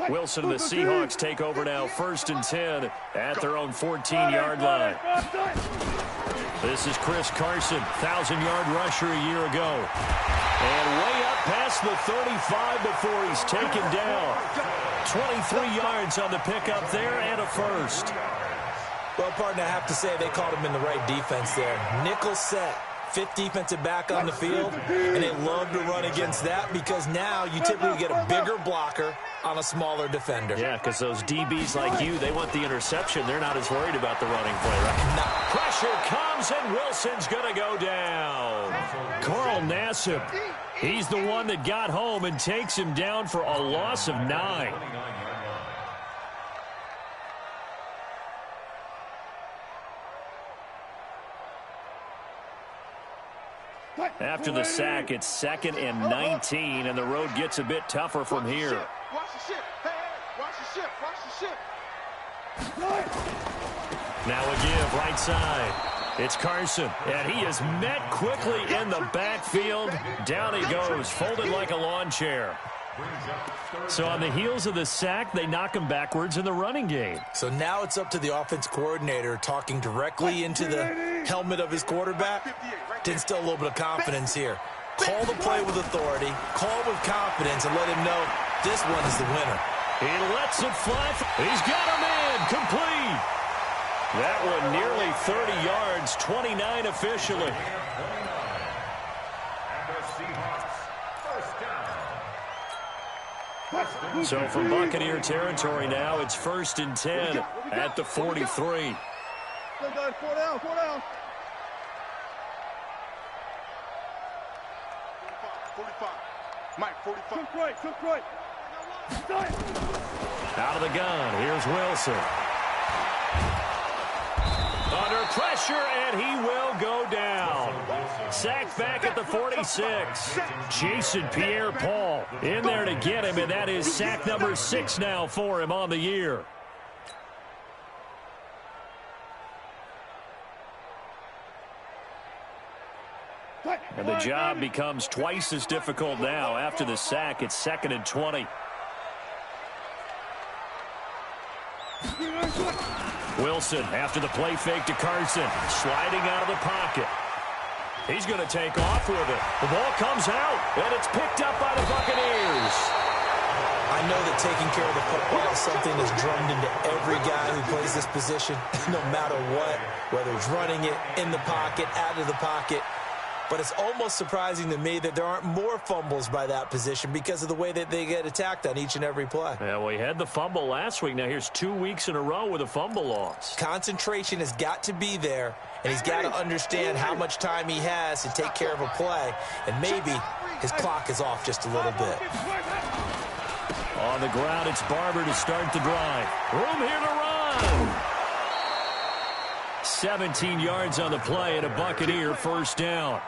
Wilson and the Seahawks take over now, 1st and 10 at their own 14-yard line. This is Chris Carson, 1,000-yard rusher a year ago. And way up past the 35 before he's taken down. 23 yards on the pickup there and a first. Well, partner, I have to say they called him in the right defense there. Nickel set. 5th defensive back on the field, and they love to run against that because now you typically get a bigger blocker on a smaller defender. Yeah, because those DBs like you, they want the interception. They're not as worried about the running play, right? No. Pressure comes, and Wilson's going to go down. Carl Nassib, he's the one that got home and takes him down for a loss of 9. After the sack, it's 2nd and 19, and the road gets a bit tougher from here. Watch the ship. Hey, watch the ship. Watch the ship. Now a give right side. It's Carson, and he is met quickly in the backfield. Down he goes, folded like a lawn chair. So on the heels of the sack, they knock him backwards in the running game. So now it's up to the offense coordinator talking directly into the helmet of his quarterback to instill a little bit of confidence here. Call the play with authority, call with confidence, and let him know this one is the winner. He lets it fly. He's got him in. Complete. That one nearly 30 yards, 29 officially. So from Buccaneer territory now, it's 1st and 10 at the 43. 4 down. 45. Mike, 45. Cook right. Out of the gun, here's Wilson. Under pressure, and he will go down. Sacked back at the 46. Jason Pierre-Paul in there to get him, and that is sack number 6 now for him on the year. And the job becomes twice as difficult now. After the sack, it's 2nd and 20. Wilson, after the play fake to Carson, sliding out of the pocket. He's going to take off with it. The ball comes out, and it's picked up by the Buccaneers. I know that taking care of the football is something that's drummed into every guy who plays this position, no matter what, whether he's running it, in the pocket, out of the pocket. But it's almost surprising to me that there aren't more fumbles by that position because of the way that they get attacked on each and every play. Yeah, well, he had the fumble last week. Now here's 2 weeks in a row with a fumble loss. Concentration has got to be there, and he's got to understand how much time he has to take care of a play, and maybe his clock is off just a little bit. On the ground, it's Barber to start the drive. Room here to run. 17 yards on the play and a Buccaneer 1st down.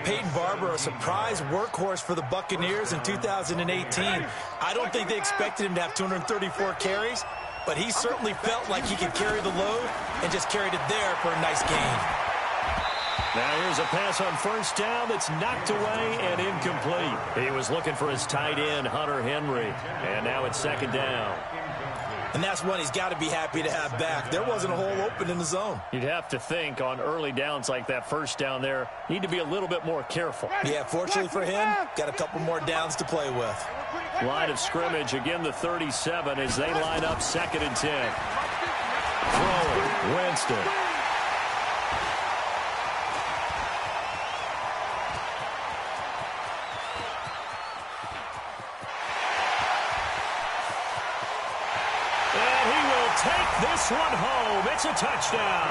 Peyton Barber, a surprise workhorse for the Buccaneers in 2018. I don't think they expected him to have 234 carries, but he certainly felt like he could carry the load and just carried it there for a nice gain. Now here's a pass on 1st down that's knocked away and incomplete. He was looking for his tight end, Hunter Henry, and now it's 2nd down. And that's one he's got to be happy to have back. There wasn't a hole open in the zone. You'd have to think on early downs like that 1st down there, need to be a little bit more careful. Yeah, fortunately for him, got a couple more downs to play with. Line of scrimmage, again the 37 as they line up 2nd and 10. Throwing, Winston. Take this one home. It's a touchdown.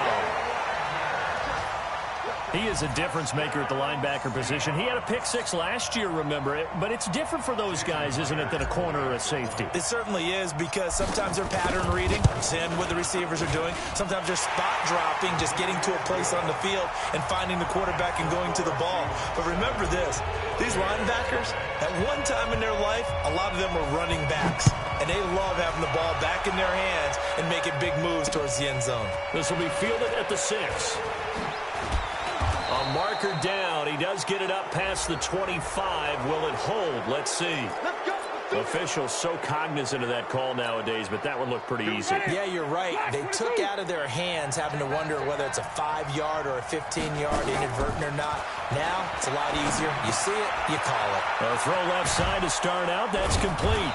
He is a difference maker at the linebacker position. He had a pick 6 last year, remember it. But it's different for those guys, isn't it, than a corner or a safety? It certainly is, because sometimes they're pattern reading, seeing what the receivers are doing. Sometimes they're spot dropping, just getting to a place on the field and finding the quarterback and going to the ball. But remember this, these linebackers, at one time in their life, a lot of them were running backs. And they love having the ball back in their hands and making big moves towards the end zone. This will be fielded at the 6. A marker down. He does get it up past the 25. Will it hold? Let's see. Officials so cognizant of that call nowadays, but that one looked pretty easy. Yeah, you're right. They took out of their hands having to wonder whether it's a 5-yard or a 15-yard, inadvertent or not. Now, it's a lot easier. You see it, you call it. A throw left side to start out. That's complete.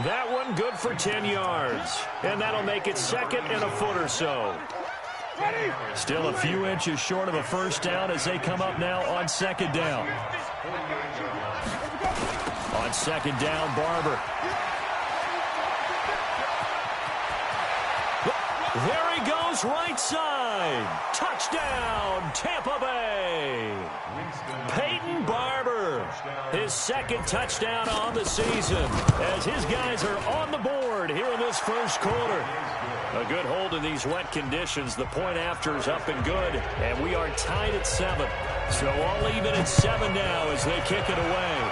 That one good for 10 yards. And that'll make it second and a foot or so. Still a few inches short of a first down as they come up now on second down. On second down, Barber. There he goes, right side. Touchdown, Tampa Bay. Peyton Barber, his second touchdown on the season as his guys are on the board here in this first quarter. A good hold in these wet conditions. The point after is up and good, and we are tied at 7. So all even at 7 now as they kick it away.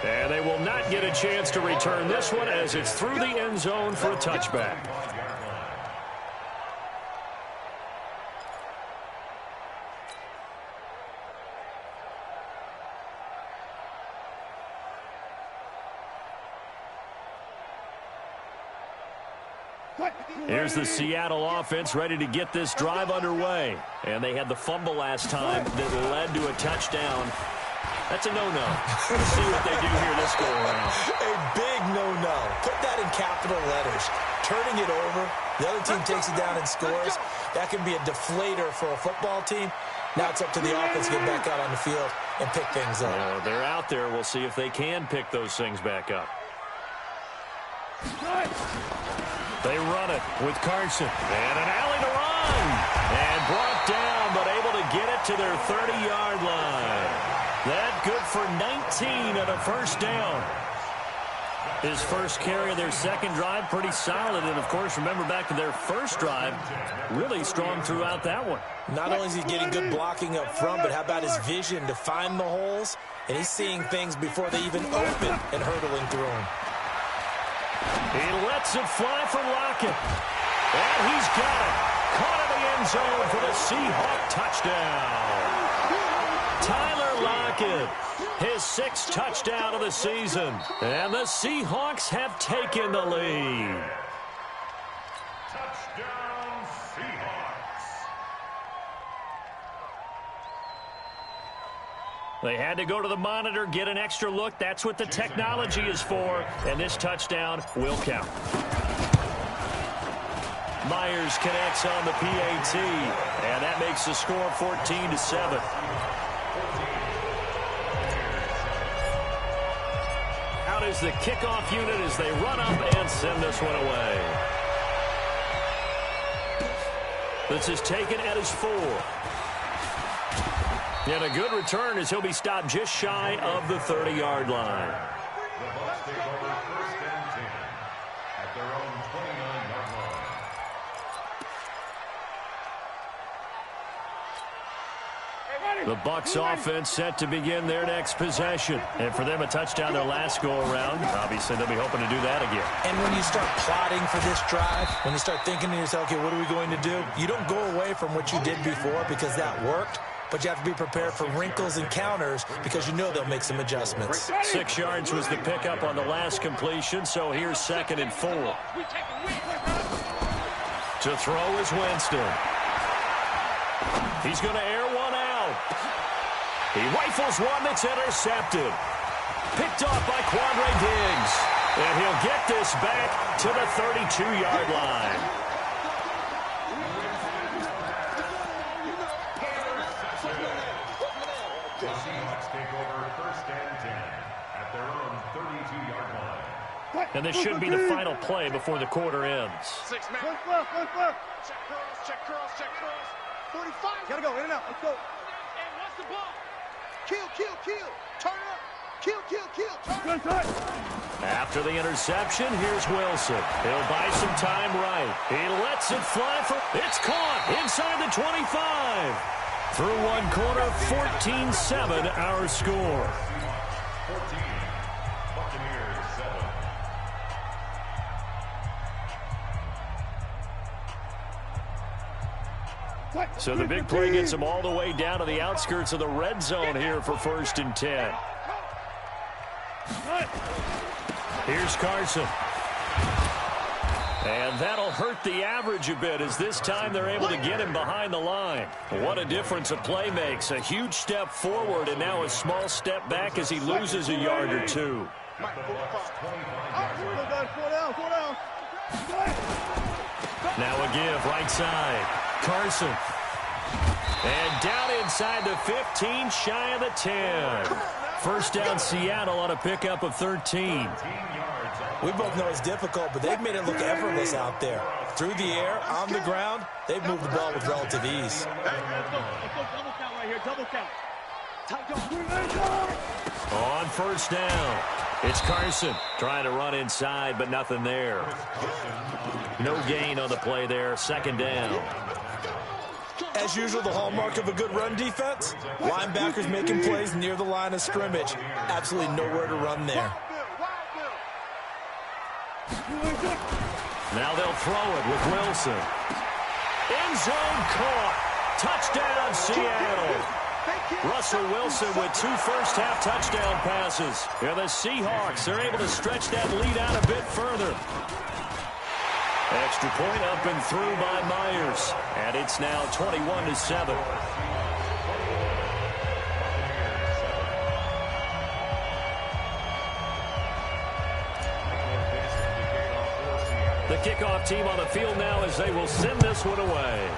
And they will not get a chance to return this one as it's through the end zone for a touchback. Here's the Seattle offense ready to get this drive underway. And they had the fumble last time that led to a touchdown. That's a no-no. Let's see what they do here this go around. A big no-no. Put that in capital letters. Turning it over, the other team takes it down and scores. That can be a deflator for a football team. Now it's up to the offense to get back out on the field and pick things up. They're out there. We'll see if they can pick those things back up. They run it with Carson. And an alley to run. And brought down, but able to get it to their 30-yard line. That good for 19 and a first down. His first carry of their second drive, pretty solid. And, of course, remember back to their first drive, really strong throughout that one. Not only is he getting good blocking up front, but how about his vision to find the holes? And he's seeing things before they even open and hurdling through them. He lets it fly for Lockett. And he's got it. Caught in the end zone for the Seahawk touchdown. Tyler Lockett, his 6th touchdown of the season. And the Seahawks have taken the lead. Touchdown, Seahawks. They had to go to the monitor, get an extra look. That's what the technology is for. And this touchdown will count. Myers connects on the PAT. And that makes the score 14-7. Out is the kickoff unit as they run up and send this one away. This is taken at his 4. And a good return as he'll be stopped just shy of the 30-yard line. The Bucs take over first and 10 at their own 29-yard line. The Bucs offense set to begin their next possession. And for them, a touchdown their last go-around. Obviously, they'll be hoping to do that again. And when you start plotting for this drive, when you start thinking to yourself, okay, what are we going to do? You don't go away from what you did before because that worked. But you have to be prepared for wrinkles and counters because you know they'll make some adjustments. 6 yards was the pickup on the last completion, so here's 2nd and 4. To throw is Winston. He's going to air one out. He rifles one that's intercepted. Picked off by Quandre Diggs. And he'll get this back to the 32-yard line. The Seahawks take over first and 10 at their own 32-yard line. And this should be the final play before the quarter ends. 6 man. Check curls, check curls, check curls. 45. Gotta go, in and out. Let's go. And what's the ball? Kill. Turn up. Kill. Turn up. After the interception, here's Wilson. He'll buy some time right. He lets it fly for... It's caught inside the 25. Through one quarter, 14-7 our score. 14, Buccaneers 7. So the big play gets them all the way down to the outskirts of the red zone here for 1st and 10. Here's Carson. And that'll hurt the average a bit as this time they're able to get him behind the line. What a difference a play makes. A huge step forward and now a small step back as he loses a yard or two. Now a give right side. Carson. And down inside the 15, shy of the 10. First down Seattle on a pickup of 13. We both know it's difficult, but they've made it look effortless out there. Through the air, on the ground, they've moved the ball with relative ease. On first down, it's Carson trying to run inside, but nothing there. No gain on the play there, 2nd down. As usual, the hallmark of a good run defense, linebackers making plays near the line of scrimmage. Absolutely nowhere to run there. Now they'll throw it with Wilson. End zone caught. Touchdown, Seattle. Russell Wilson with 2 first-half touchdown passes. And the Seahawks are able to stretch that lead out a bit further. Extra point up and through by Myers. And it's now 21-7. The kickoff team on the field now as they will send this one away.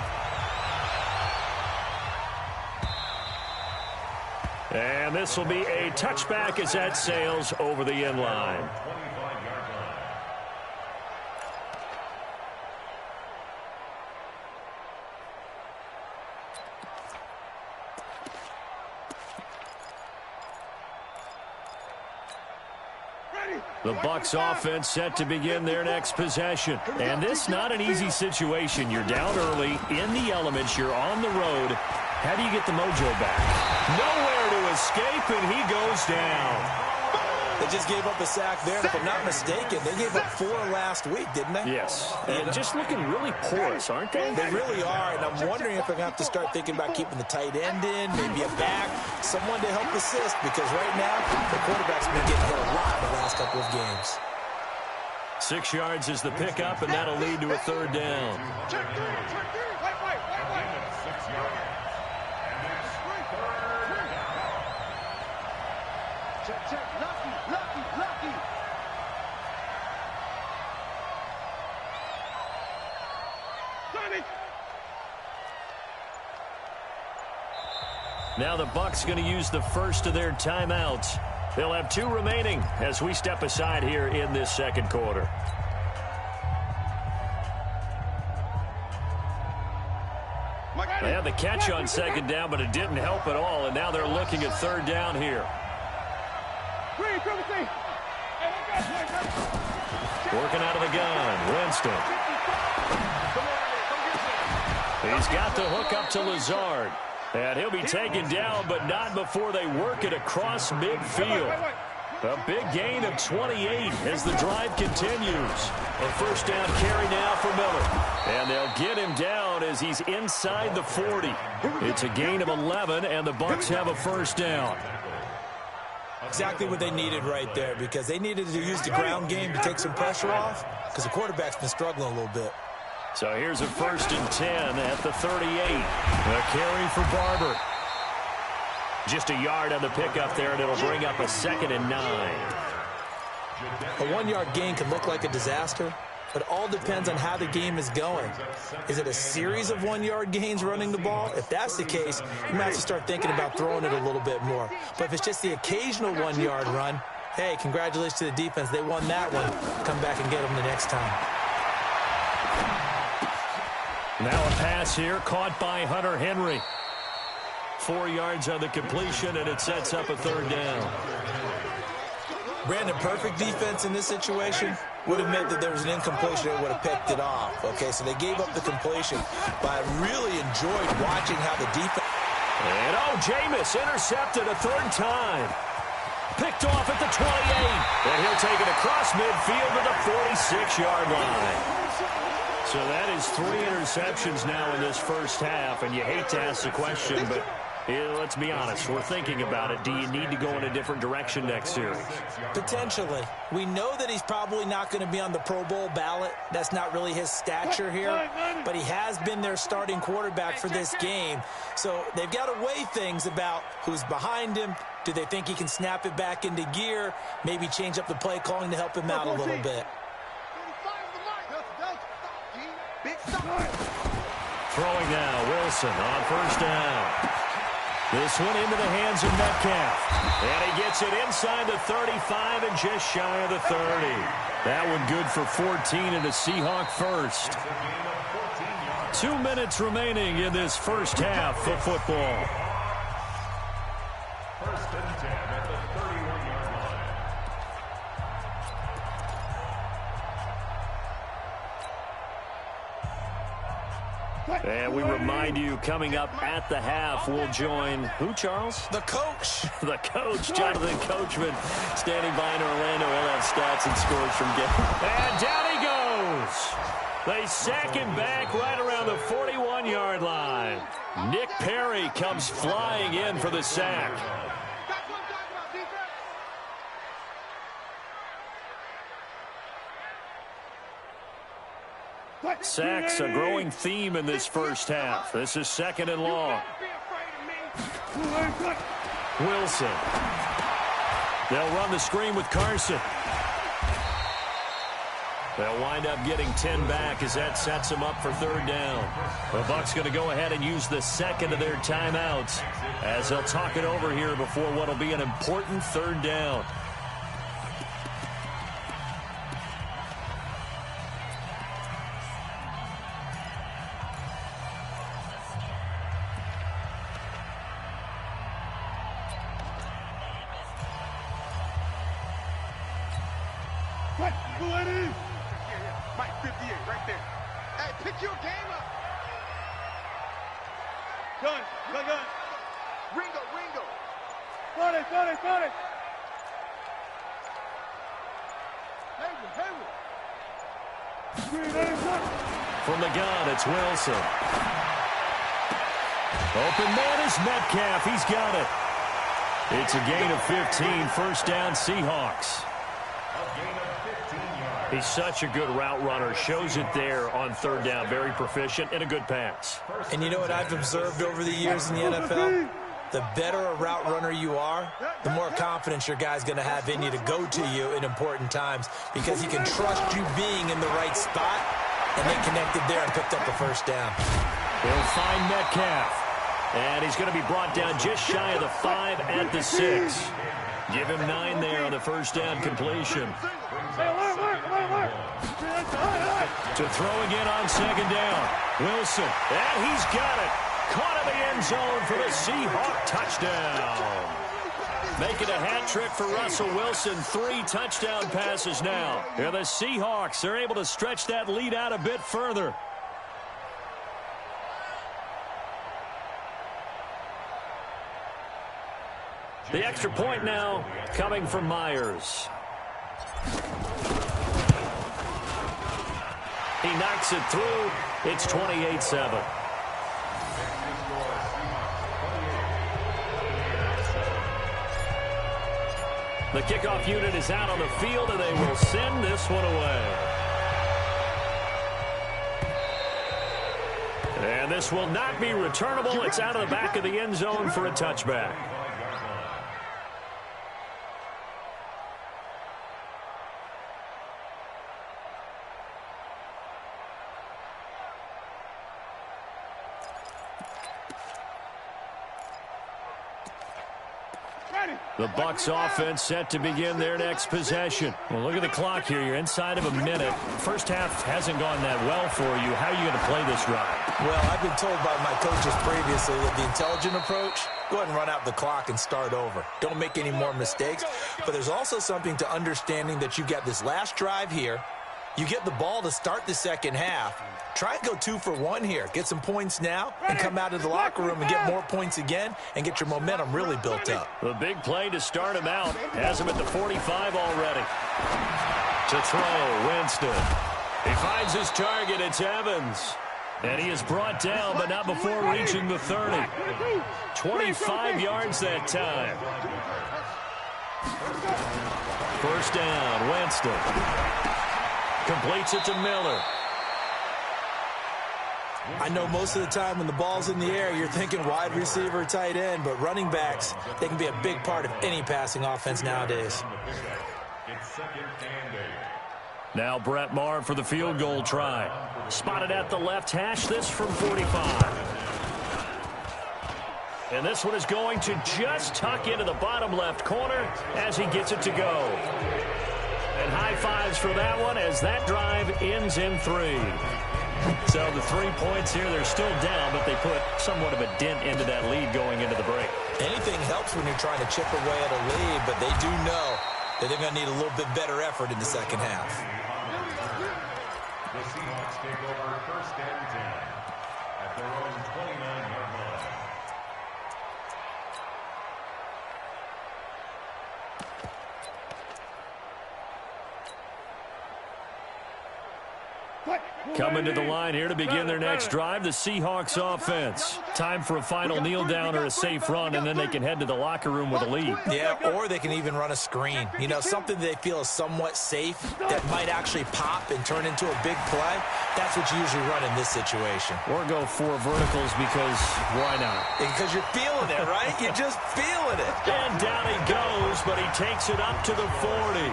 And this will be a touchback as that sails over the end line. The Bucs offense set to begin their next possession. And this not an easy situation. You're down early, in the elements, you're on the road. How do you get the mojo back? Nowhere to escape, and he goes down. They just gave up a sack there, and if I'm not mistaken, they gave up 4 last week, didn't they? Yes. And just looking really porous, aren't they? They really are, and I'm wondering if they're going to have to start thinking about keeping the tight end in, maybe a back, someone to help assist, because right now, the quarterback's been getting hit a lot in the last couple of games. 6 yards is the pickup, and that'll lead to a 3rd down. Now the Bucs going to use the first of their timeouts. They'll have 2 remaining as we step aside here in this 2nd quarter. They had the catch on 2nd down, but it didn't help at all, and now they're looking at 3rd down here. Working out of the gun, Winston. He's got the hook up to Lazard. And he'll be taken down, but not before they work it across midfield. A big gain of 28 as the drive continues. A first down carry now for Miller. And they'll get him down as he's inside the 40. It's a gain of 11, and the Bucs have a first down. Exactly what they needed right there, because they needed to use the ground game to take some pressure off, because the quarterback's been struggling a little bit. So here's a 1st and 10 at the 38. A carry for Barber. Just a yard on the pickup there, and it'll bring up a 2nd and 9. A 1-yard gain can look like a disaster, but it all depends on how the game is going. Is it a series of 1-yard gains running the ball? If that's the case, you might have to start thinking about throwing it a little bit more. But if it's just the occasional 1-yard run, hey, congratulations to the defense. They won that one. Come back and get them the next time. Now a pass here caught by Hunter Henry. 4 yards on the completion, and it sets up a 3rd down. Brandon, perfect defense in this situation would have meant that there was an incompletion and would have picked it off. Okay, so they gave up the completion, but I really enjoyed watching how the defense... And Jameis intercepted a 3rd time. Picked off at the 28. And he'll take it across midfield to the 46-yard line. So that is 3 interceptions now in this first half, and you hate to ask the question, but let's be honest, we're thinking about it. Do you need to go in a different direction next series? Potentially. We know that he's probably not going to be on the Pro Bowl ballot. That's not really his stature here, but he has been their starting quarterback for this game. So they've got to weigh things about who's behind him. Do they think he can snap it back into gear? Maybe change up the play calling to help him out a little bit. Throwing now, Wilson on first down. This one into the hands of Metcalf. And he gets it inside the 35 and just shy of the 30. That one good for 14 and a Seahawk first. 2 minutes remaining in this first half of football. First and 10 at the 31-yard line. And we remind you, coming up at the half, we'll join who, Charles? The coach. The coach, Jonathan Coachman, standing by in Orlando. He'll have stats and scores from game. And down he goes. They sack him back right around the 41-yard line. Nick Perry comes flying in for the sack. Sacks, a growing theme in this first half. This is second and long. Wilson. They'll run the screen with Carson. They'll wind up getting 10 back as that sets them up for third down. The Bucs going to go ahead and use the second of their timeouts as they'll talk it over here before what will be an important third down. Mike 58 right there. Hey, pick your game up. Gun. Ringo. Got it. Hayward. From the gun, it's Wilson. Open man is Metcalf. He's got it. It's a gain of 15. First down, Seahawks. He's such a good route runner. Shows it there on third down. Very proficient and a good pass. And you know what I've observed over the years in the NFL? The better a route runner you are, the more confidence your guy's going to have in you to go to you in important times because he can trust you being in the right spot, and they connected there and picked up the first down. He'll find Metcalf, and he's going to be brought down just shy of the 5 at the 6. Give him 9 there on the first down completion. To throw again on second down. Wilson, and he's got it. Caught in the end zone for the Seahawk touchdown. Making a hat trick for Russell Wilson. 3 touchdown passes now. And the Seahawks are able to stretch that lead out a bit further. The extra point now coming from Myers. He knocks it through. It's 28-7. The kickoff unit is out on the field, and they will send this one away. And this will not be returnable. It's out of the back of the end zone for a touchback. The Bucs offense set to begin their next possession. Well, look at the clock here. You're inside of a minute. First half hasn't gone that well for you. How are you going to play this drive? Well, I've been told by my coaches previously that the intelligent approach, go ahead and run out the clock and start over. Don't make any more mistakes. But there's also something to understanding that you got this last drive here. You get the ball to start the second half. Try and go 2 for 1 here. Get some points now and come out of the locker room and get more points again and get your momentum really built up. The big play to start him out has him at the 45 already. To throw, Winston. He finds his target. It's Evans. And he is brought down, but not before reaching the 30. 25 yards that time. First down, Winston. Completes it to Miller. I know most of the time when the ball's in the air, you're thinking wide receiver, tight end, but running backs, they can be a big part of any passing offense nowadays. Now Brett Maher for the field goal try. Spotted at the left hash, this from 45. And this one is going to just tuck into the bottom left corner as he gets it to go. And high fives for that one as that drive ends in 3. So the 3 points here, they're still down, but they put somewhat of a dent into that lead going into the break. Anything helps when you're trying to chip away at a lead, but they do know that they're going to need a little bit better effort in the second half. The Seahawks take over first and 10 at their own 29-yard line. Coming to the line here to begin their next drive, the Seahawks offense. Time for a final kneel down or a safe run, and then they can head to the locker room with a lead. Yeah, or they can even run a screen. You know, something they feel is somewhat safe that might actually pop and turn into a big play. That's what you usually run in this situation. Or go 4 verticals because why not? Because you're feeling it, right? You're just feeling it. And down he goes, but he takes it up to the 40.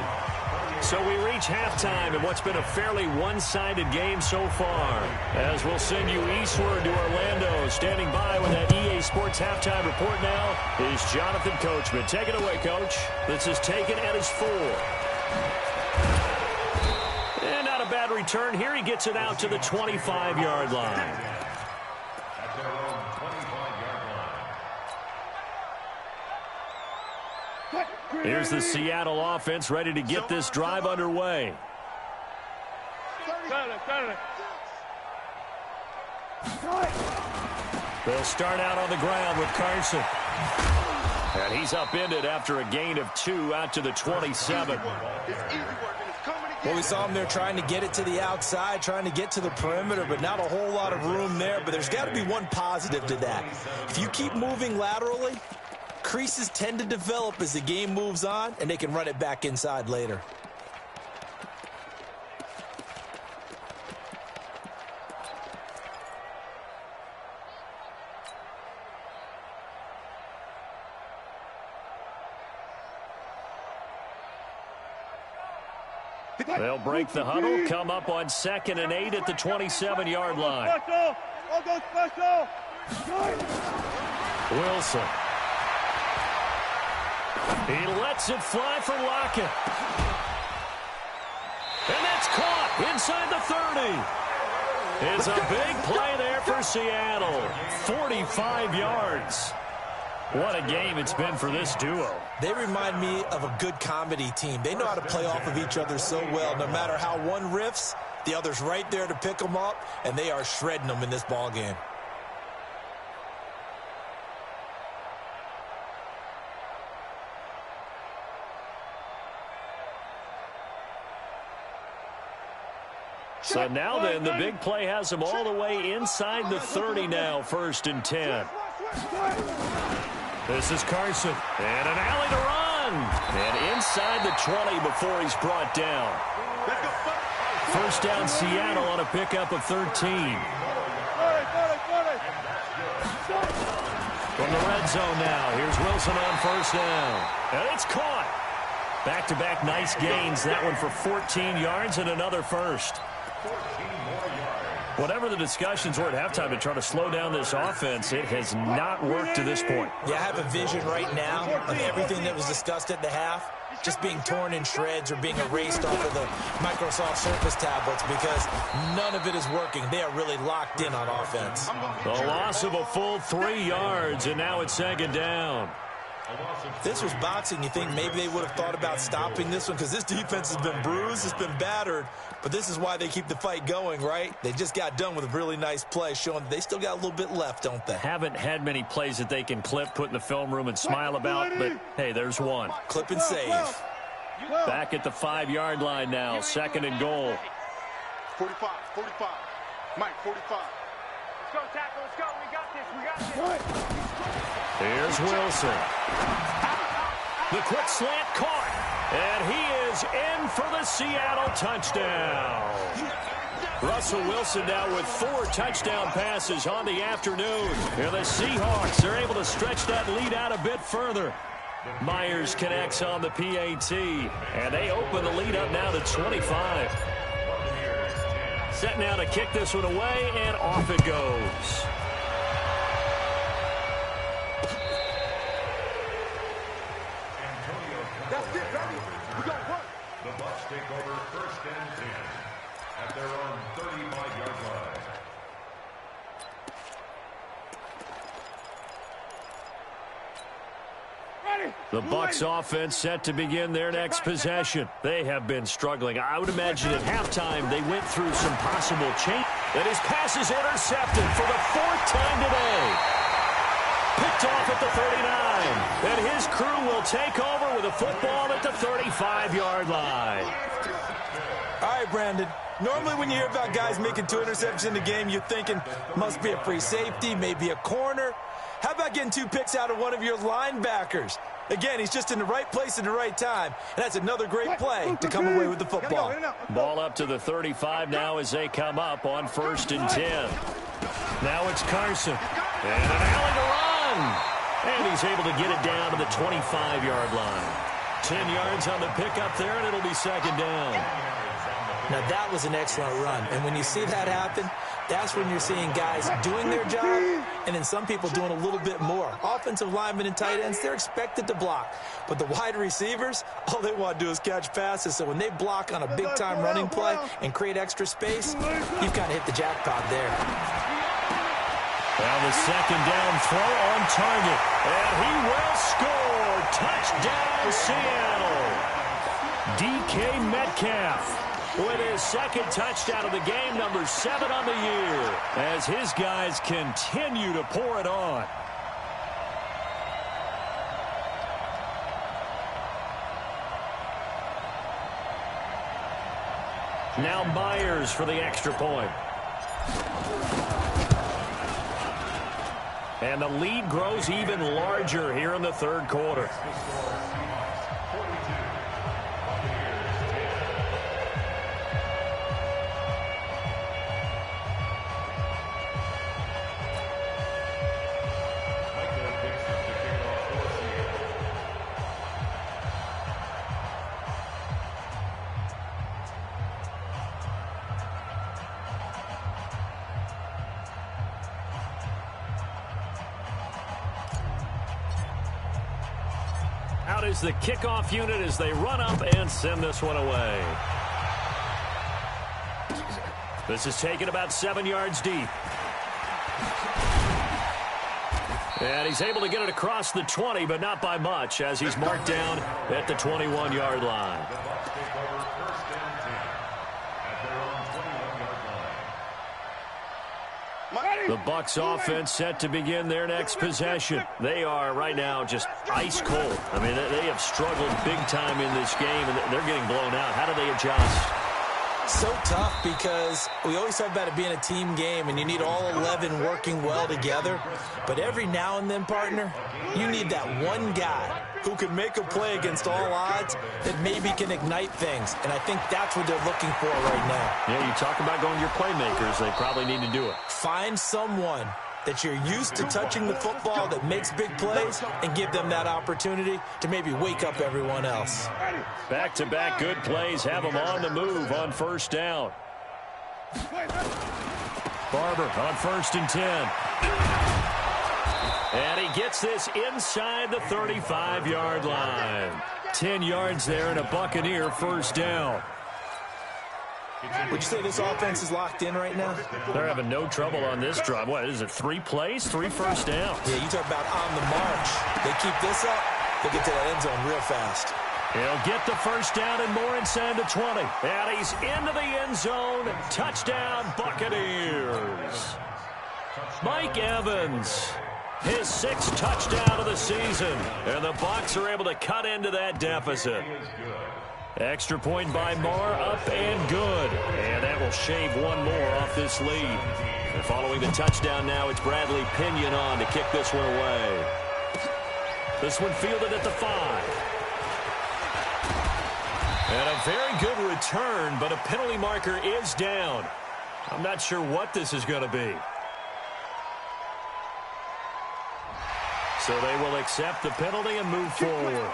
So we reach halftime in what's been a fairly one-sided game so far. As we'll send you eastward to Orlando. Standing by with that EA Sports halftime report now is Jonathan Coachman. Take it away, Coach. This is taken at his 4. And not a bad return here. He gets it out to the 25-yard line. At their own 25-yard line. Here's the Seattle offense ready to get this drive underway. They'll start out on the ground with Carson. And he's upended after a gain of 2 out to the 27. Well, we saw him there trying to get it to the outside, trying to get to the perimeter, but not a whole lot of room there. But there's got to be one positive to that. If you keep moving laterally, creases tend to develop as the game moves on, and they can run it back inside later. They'll break the huddle, come up on 2nd and 8 at the 27-yard line. Wilson. He lets it fly for Lockett. And that's caught inside the 30. It's a big play there for Seattle. 45 yards. What a game it's been for this duo. They remind me of a good comedy team. They know how to play off of each other so well. No matter how one riffs, the other's right there to pick them up, and they are shredding them in this ball game. So now then, the big play has them all the way inside the 30 now, 1st and 10. This is Carson. And an alley to run. And inside the 20 before he's brought down. First down, Seattle on a pickup of 13. From the red zone now, here's Wilson on 1st down. And it's caught. Back-to-back nice gains. That one for 14 yards and another first. Whatever the discussions were at halftime to try to slow down this offense, it has not worked to this point. Yeah, I have a vision right now of everything that was discussed at the half just being torn in shreds or being erased off of the Microsoft Surface tablets because none of it is working. They are really locked in on offense. The loss of a full 3 yards, and now it's 2nd down. This was boxing. You think maybe they would have thought about stopping this one because this defense has been bruised, it's been battered, but this is why they keep the fight going, right? They just got done with a really nice play showing that they still got a little bit left, don't they? Haven't had many plays that they can clip, put in the film room and smile about, but hey, there's one. Clip and save. Back at the 5-yard line now, 2nd and goal. 45, 45. Mike, 45. Let's go, tackle. Let's go. We got this. We got this. Here's Wilson. The quick slant caught. And he is in for the Seattle touchdown. Russell Wilson now with 4 touchdown passes on the afternoon. And the Seahawks are able to stretch that lead out a bit further. Myers connects on the PAT. And they open the lead up now to 25. Set now to kick this one away, and off it goes. That's it, baby. We got to work. The Bucs take over 1st and 10 at their own 35-yard line. The Bucs offense set to begin their next possession. They have been struggling. I would imagine at halftime they went through some possible change. And his pass is intercepted for the 4th time today. Picked off at the 39. And his crew will take over with a football at the 35-yard line. All right, Brandon. Normally when you hear about guys making 2 interceptions in the game, you're thinking must be a free safety, maybe a corner. How about getting 2 picks out of one of your linebackers? Again, he's just in the right place at the right time. And that's another great play to come away with the football. Ball up to the 35 now as they come up on 1st and 10. Now it's Carson. And an alley to run. And he's able to get it down to the 25-yard line. 10 yards on the pickup there, and it'll be 2nd down. Now, that was an excellent run. And when you see that happen, that's when you're seeing guys doing their job and then some people doing a little bit more. Offensive linemen and tight ends, they're expected to block. But the wide receivers, all they want to do is catch passes. So when they block on a big-time running play and create extra space, you've kind of hit the jackpot there. Now the 2nd down throw on target. And he will score. Touchdown, Seattle. DK Metcalf with his 2nd touchdown of the game, number 7 on the year, as his guys continue to pour it on. Now Myers for the extra point. And the lead grows even larger here in the 3rd quarter. Out is the kickoff unit as they run up and send this one away. This is taken about 7 yards deep. And he's able to get it across the 20, but not by much, as he's marked down at the 21-yard line. The Bucs offense set to begin their next possession. They are right now just ice cold. I mean, they have struggled big time in this game, and they're getting blown out. How do they adjust? So tough because we always talk about it being a team game and you need all 11 working well together. But every now and then, partner, you need that one guy who can make a play against all odds that maybe can ignite things. And I think that's what they're looking for right now. Yeah, you talk about going your playmakers. They probably need to do it. Find someone that you're used to touching the football that makes big plays and give them that opportunity to maybe wake up everyone else. Back-to-back good plays have them on the move on 1st down. Barber on 1st and 10. And he gets this inside the 35-yard line. 10 yards there and a Buccaneer 1st down. Would you say this offense is locked in right now? They're having no trouble on this drive. What is it, 3 plays, 3 first downs? Yeah, you talk about on the march. They keep this up, they'll get to that end zone real fast. He'll get the 1st down and more inside the 20. And he's into the end zone. Touchdown, Buccaneers. Mike Evans, his 6th touchdown of the season. And the Bucs are able to cut into that deficit. Extra point by Marr, up and good. And that will shave one more off this lead. And following the touchdown now, it's Bradley Pinion on to kick this one away. This one fielded at the 5. And a very good return, but a penalty marker is down. I'm not sure what this is going to be. So they will accept the penalty and move forward.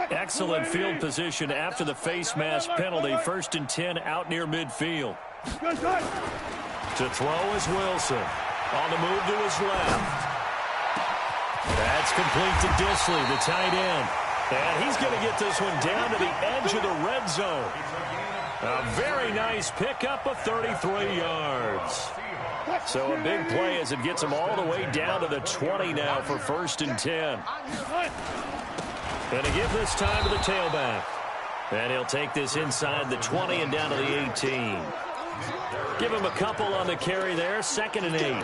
Excellent field position after the face mask penalty. 1st and 10 out near midfield. To throw is Wilson. On the move to his left. That's complete to Disley, the tight end. And he's going to get this one down to the edge of the red zone. A very nice pickup of 33 yards. So a big play as it gets him all the way down to the 20 now for 1st and 10. Going to give this time to the tailback. And he'll take this inside the 20 and down to the 18. Give him a couple on the carry there. 2nd and 8.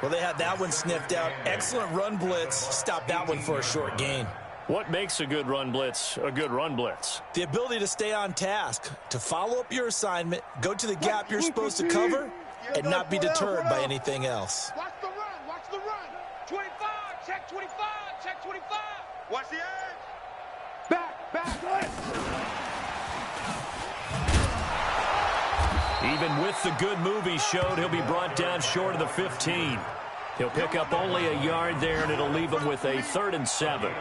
Well, they had that one sniffed out. Excellent run blitz. Stop that one for a short gain. What makes a good run blitz a good run blitz? The ability to stay on task, to follow up your assignment, go to the gap you're supposed to cover, and not be deterred by anything else. Watch the run. Watch the run. 25. Check 25. Check 25. Watch the edge. Back. Even with the good move he showed, he'll be brought down short of the 15. He'll pick up only a yard there, and it'll leave him with a 3rd and 7.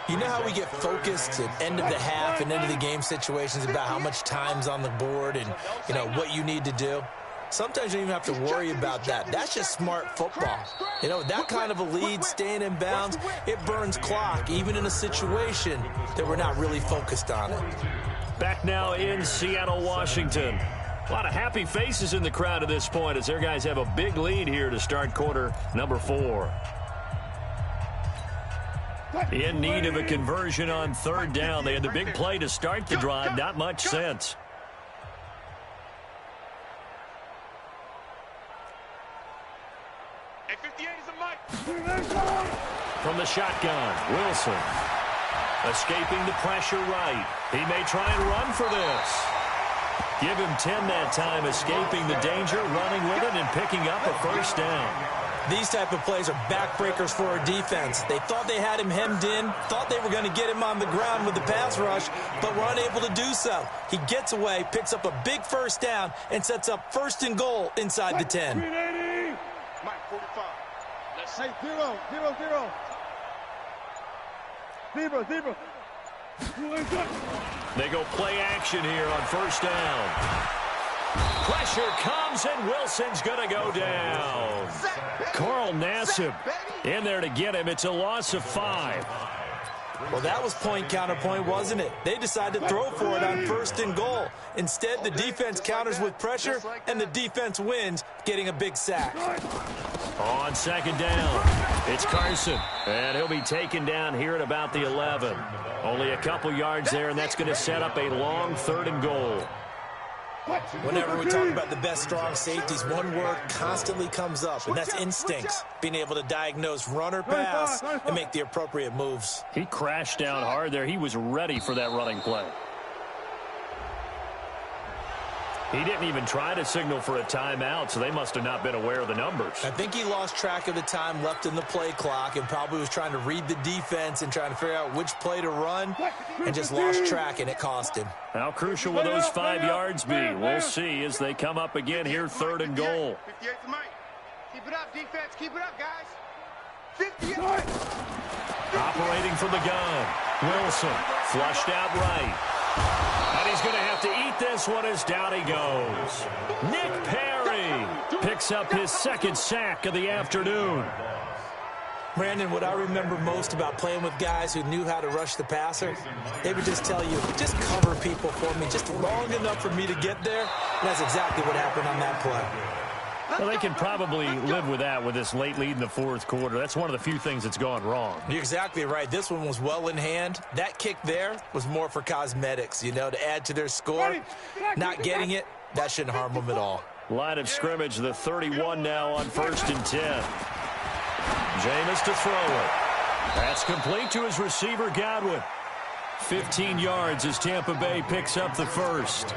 You know how we get focused at end of the half and end of the game situations about how much time's on the board and, you know, what you need to do? Sometimes you don't even have to worry about that. That's just smart football. You know, that kind of a lead, staying in bounds, it burns clock, even in a situation that we're not really focused on it. Back now in Seattle, Washington. A lot of happy faces in the crowd at this point as their guys have a big lead here to start quarter number 4. In need of a conversion on 3rd down. They had the big play to start the drive. Not much sense. From the shotgun, Wilson. Escaping the pressure right. He may try and run for this. Give him 10 that time, escaping the danger, running with it, and picking up a 1st down. These type of plays are backbreakers for our defense. They thought they had him hemmed in, thought they were going to get him on the ground with the pass rush, but were unable to do so. He gets away, picks up a big 1st down, and sets up 1st and goal inside the 10. Mike, 45. Hey, 0. They go play action here on 1st down. Pressure comes, and Wilson's going to go down. Carl Nassib in there to get him. It's a loss of 5. Well, that was point counterpoint, wasn't it? They decided to throw for it on 1st and goal. Instead, the defense counters with pressure, and the defense wins, getting a big sack. On 2nd down, it's Carson, and he'll be taken down here at about the 11. Only a couple yards there, and that's going to set up a long 3rd and goal. Whenever we talk about the best strong safeties, one word constantly comes up, and that's instincts. Being able to diagnose run or pass and make the appropriate moves. He crashed down hard there. He was ready for that running play. He didn't even try to signal for a timeout, so they must have not been aware of the numbers. I think he lost track of the time left in the play clock and probably was trying to read the defense and trying to figure out which play to run and just lost track, and it cost him. How crucial will those 5 yards be? We'll see as they come up again here, 3rd and goal. 58 to Mike. Keep it up, defense. Keep it up, guys. 58. Operating from the gun. Wilson flushed out right. And he's going to have to eat this one as down he goes. Nick Perry picks up his 2nd sack of the afternoon. Brandon, what I remember most about playing with guys who knew how to rush the passer, they would just tell you, just cover people for me, just long enough for me to get there. And that's exactly what happened on that play. Well, they can probably live with that with this late lead in the 4th quarter. That's one of the few things that's gone wrong. You're exactly right. This one was well in hand. That kick there was more for cosmetics, you know, to add to their score. Not getting it, that shouldn't harm them at all. Line of scrimmage, the 31 now on 1st and 10. Jameis to throw it. That's complete to his receiver, Godwin. 15 yards as Tampa Bay picks up the first.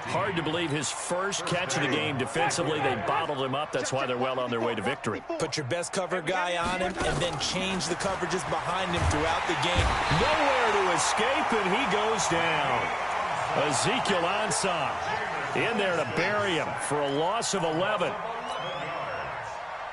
Hard to believe his first catch of the game defensively. They bottled him up. That's why they're well on their way to victory. Put your best cover guy on him and then change the coverages behind him throughout the game. Nowhere to escape, and he goes down. Ezekiel Ansah in there to bury him for a loss of 11.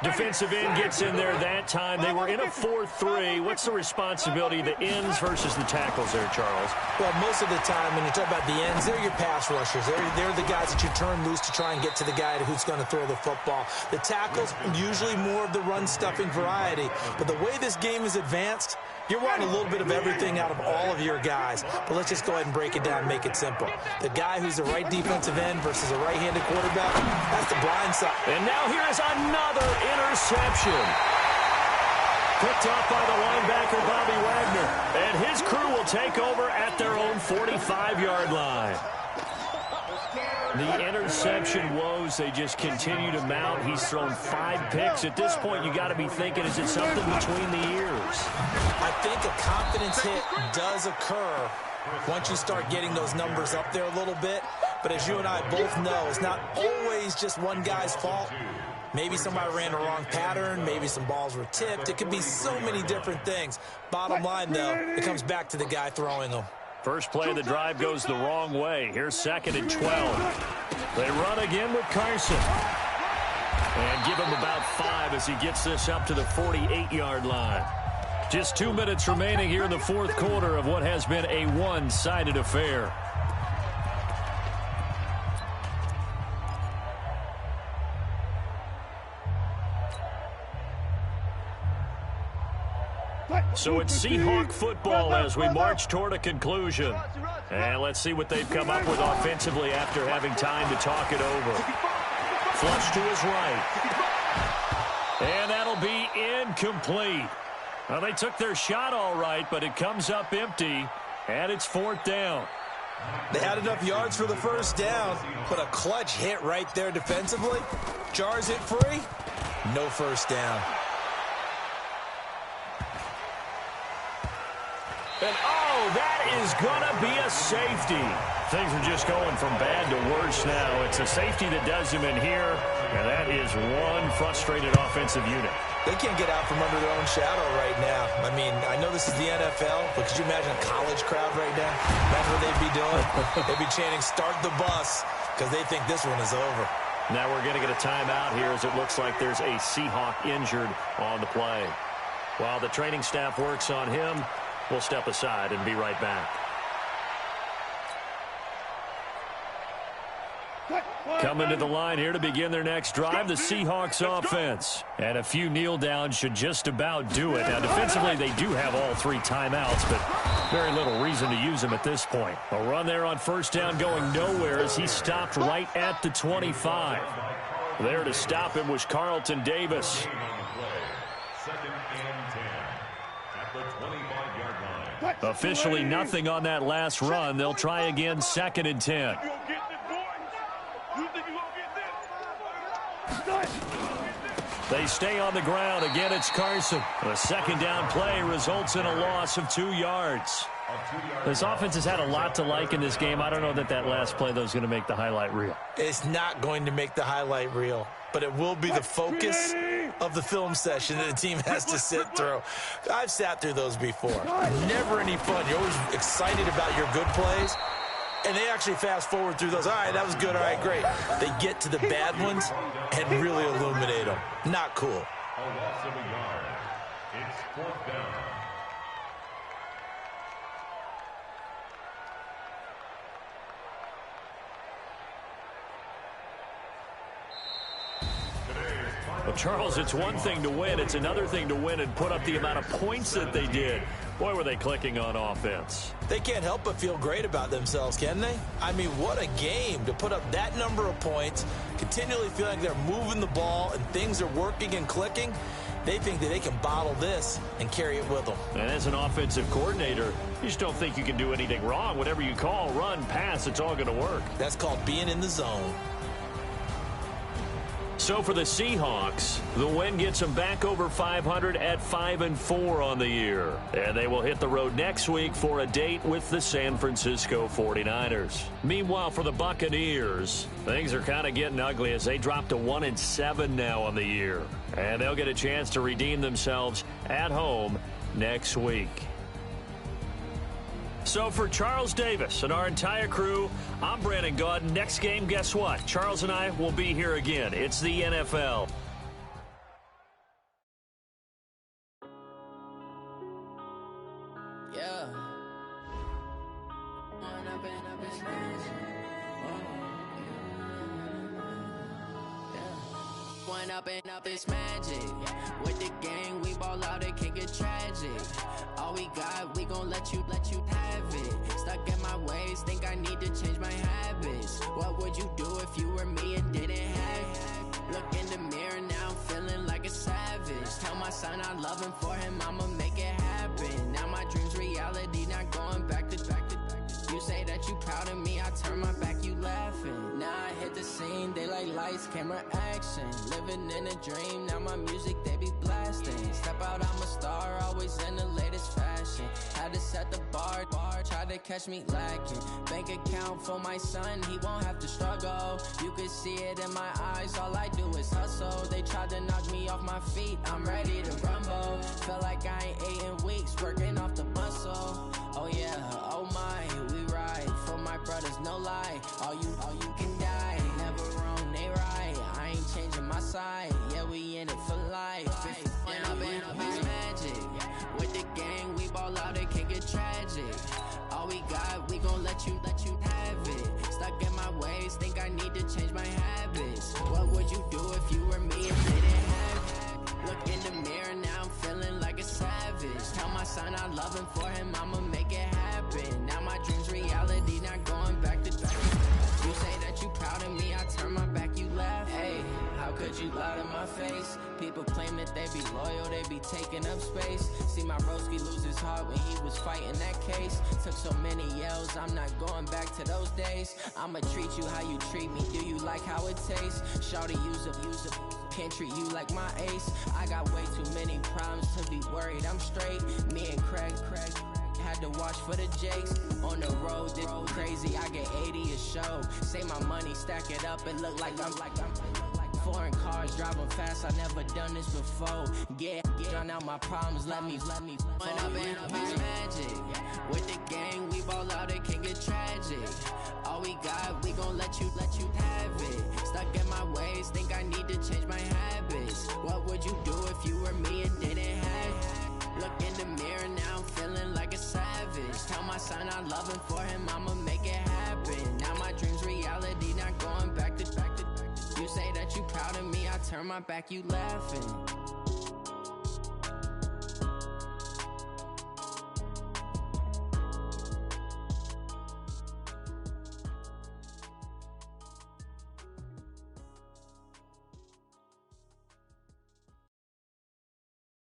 Defensive end gets in there that time. They were in a 4-3. What's the responsibility of the ends versus the tackles there, Charles? Well, most of the time when you talk about the ends, they're your pass rushers. They're the guys that you turn loose to try and get to the guy who's going to throw the football. The tackles, usually more of the run-stuffing variety. But the way this game is advanced, you're wanting a little bit of everything out of all of your guys. But let's just go ahead and break it down and make it simple. The guy who's the right defensive end versus a right-handed quarterback, that's the blind side. And now here is another interception. Picked off by the linebacker, Bobby Wagner. And his crew will take over at their own 45-yard line. The interception woes, they just continue to mount. He's thrown 5 picks. At this point, you got to be thinking, is it something between the ears? I think a confidence hit does occur once you start getting those numbers up there a little bit. But as you and I both know, it's not always just one guy's fault. Maybe somebody ran the wrong pattern. Maybe some balls were tipped. It could be so many different things. Bottom line, though, it comes back to the guy throwing them. First play of the drive goes the wrong way. Here's 2nd and 12. They run again with Carson. And give him about 5 as he gets this up to the 48-yard line. Just 2 minutes remaining here in the 4th quarter of what has been a one-sided affair. So it's Seahawk football as we march toward a conclusion. And let's see what they've come up with offensively after having time to talk it over. Flush to his right. And that'll be incomplete. Well, they took their shot all right, but it comes up empty, and it's 4th down. They had enough yards for the first down, but a clutch hit right there defensively. Jars it free. No first down. And, oh, that is going to be a safety. Things are just going from bad to worse now. It's a safety that does him in here, and that is one frustrated offensive unit. They can't get out from under their own shadow right now. I mean, I know this is the NFL, but could you imagine a college crowd right now? That's what they'd be doing. They'd be chanting, "Start the bus," because they think this one is over. Now we're going to get a timeout here as it looks like there's a Seahawk injured on the play. While the training staff works on him, we'll step aside and be right back. Coming to the line here to begin their next drive, the Seahawks offense. And a few kneel downs should just about do it. Now, defensively, they do have all 3 timeouts, but very little reason to use them at this point. A run there on first down going nowhere as he stopped right at the 25. There to stop him was Carlton Davis. Officially nothing on that last run. They'll try again, 2nd and 10. They stay on the ground. Again, it's Carson. The 2nd down play results in a loss of 2 yards. This offense has had a lot to like in this game. I don't know that that last play, though, is going to make the highlight reel. It's not going to make the highlight reel, but it will be the focus of the film session that the team has to sit through. I've sat through those before. Never any fun. You're always excited about your good plays, and they actually fast forward through those. All right, that was good. All right, great. They get to the bad ones and really illuminate them. Not cool. A loss of a yard. It's 4th down. Well, Charles, it's one thing to win. It's another thing to win and put up the amount of points that they did. Boy, were they clicking on offense. They can't help but feel great about themselves, can they? I mean, what a game to put up that number of points, continually feeling like they're moving the ball and things are working and clicking. They think that they can bottle this and carry it with them. And as an offensive coordinator, you just don't think you can do anything wrong. Whatever you call, run, pass, it's all going to work. That's called being in the zone. So for the Seahawks, the win gets them back over 500 at 5-4 on the year. And they will hit the road next week for a date with the San Francisco 49ers. Meanwhile, for the Buccaneers, things are kind of getting ugly as they drop to 1-7 now on the year. And they'll get a chance to redeem themselves at home next week. So for Charles Davis and our entire crew, I'm Brandon Gaudin. Next game, guess what? Charles and I will be here again. It's the NFL. Yeah. One up and up, it's magic. With the gang, we ball out, it can get tragic. All we got, we gon' let you have it. Stuck in my ways, think I need to change my habits. What would you do if you were me and didn't have it? Look in the mirror, now I'm feeling like a savage. Tell my son I love him, for him I'ma make it happen. Now my dream's reality, not going back to. You say that you proud of me, I turn my back, you laughing. Now I hit the scene, they like lights, camera, action. Living in a dream, now my music, they be blasting. Step out, I'm a star, always in the latest fashion. Had to set the bar, try to catch me lacking. Bank account for my son, he won't have to struggle. You can see it in my eyes, all I do is hustle. They tried to knock me off my feet, I'm ready to rumble. Feel like I ain't ate in weeks, working off the muscle. Oh yeah, oh my, we ride for my brothers, no lie. All you can die, never wrong, they right. I ain't changing my side, yeah, we in it for life. When I've been up, it's magic. With the gang, we ball out, it can get tragic. All we got, we gon' let you have it. Stuck in my ways, think I need to change my habits. What would you do if you were me and didn't have it? Look in the mirror, now I'm feeling like a savage. Tell my son I love him, for him I'ma make it happen. Now my dream's reality, not going back to back. You say that you proud of me, I turn my back, you laugh. Hey, how could you lie to my face? People claim that they be loyal, they be taking up space. See my broski lose his heart when he was fighting that case. Took so many yells, I'm not going back to those days. I'ma treat you how you treat me, do you like how it tastes? Shawty, use up, can't treat you like my ace. I got way too many problems to be worried, I'm straight. Me and Craig had to watch for the Jakes. On the road, this crazy, I get 80 a show. Say my money, stack it up, it look like I'm foreign cars, driving fast, I never done this before. Get drown out my problems, let me When I've been up, it's magic. With the gang, we ball out, it can get tragic. All we got, we gon' let you have it. Stuck in my ways, think I need to change my habits. What would you do if you were me and didn't have it? Look in the mirror, now I'm feeling like a savage. Tell my son I love him, for him I'ma make it happen. Now my dream's reality, not going back to. You say that you proud of me, I turn my back, you laughing.